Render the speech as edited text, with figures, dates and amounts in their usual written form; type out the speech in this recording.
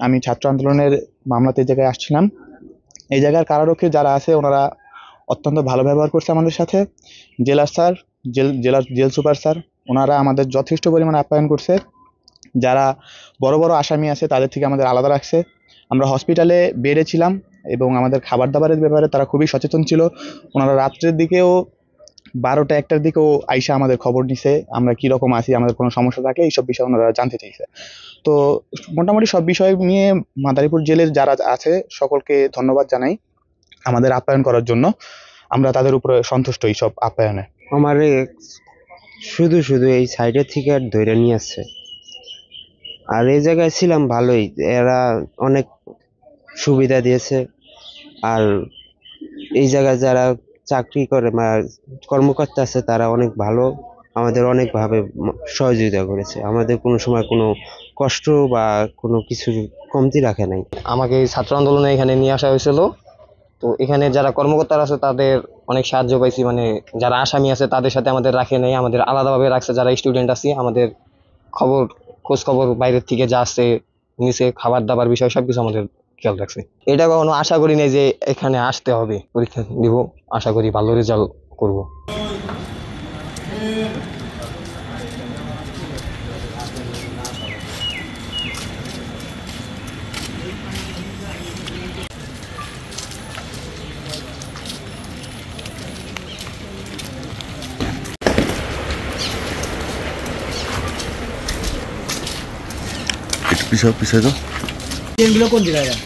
আমি ছাত্র আন্দোলনের মামলাতে এই জায়গায় আসছিলাম। এই জায়গার কারারক্ষী যারা আছে ওনারা অত্যন্ত ভালো ব্যবহার করছে আমাদের সাথে। জেলার স্যার, জেলার জেল সুপার স্যার, ওনারা আমাদের যথেষ্ট পরিমাণে আপ্যায়ন করছে। যারা বড় বড় আসামি আছে তাদের থেকে আমাদের আলাদা রাখছে। আমরা হসপিটালে বেডে ছিলাম এবং আমাদের খাবার দাবারের ব্যাপারে তারা খুবই সচেতন ছিল। ওনারা রাত্রের দিকেও 12টা-1টার দিকেও আইসা আমাদের খবর নিছে, আমরা কীরকম আছি, আমাদের কোনো সমস্যা থাকলে এইসব বিষয়ে ওনারা জানতে চাইছে। তো মোটামুটি সব বিষয় নিয়ে মাদারীপুর জেলের যারা আছে সকলকে ধন্যবাদ জানাই আমাদের আপ্যায়ন করার জন্য। আমরা তাদের উপরে সন্তুষ্ট এইসব আপ্যায়নে। আমার শুধু শুধু এই সাইডের থেকে আর ধরে নিয়ে আসছে। আর এই জায়গায় ছিলাম ভালোই, এরা অনেক সুবিধা দিয়েছে। আর এই জায়গায় যারা চাকরি করে বা কর্মকর্তা আছে তারা অনেক ভালো, আমাদের অনেকভাবে সহযোগিতা করেছে। আমাদের কোনো সময় কোনো কষ্ট বা কোনো কিছু কমতি রাখে নাই। আমাকে ছাত্র আন্দোলনে এখানে নিয়ে আসা হয়েছিল। তো এখানে যারা কর্মকর্তারা আছে তাদের অনেক সাহায্য পাইছি, মানে যারা আসামি আছে তাদের সাথে আমাদের রাখে নাই, আমাদের আলাদাভাবে রাখছে। যারা স্টুডেন্ট আছি আমাদের খোঁজ খবর বাইরের থেকে যা আসছে নিচে, খাবার দাবার বিষয় সবকিছু আমাদের খেয়াল রাখছে। এটা কখনো আশা করি নাই যে এখানে আসতে হবে, পরীক্ষা দিব, আশা করি ভালো রেজাল্ট করব। পিছিয়ে তো ট্রেনগুলো কোন জায়গায়?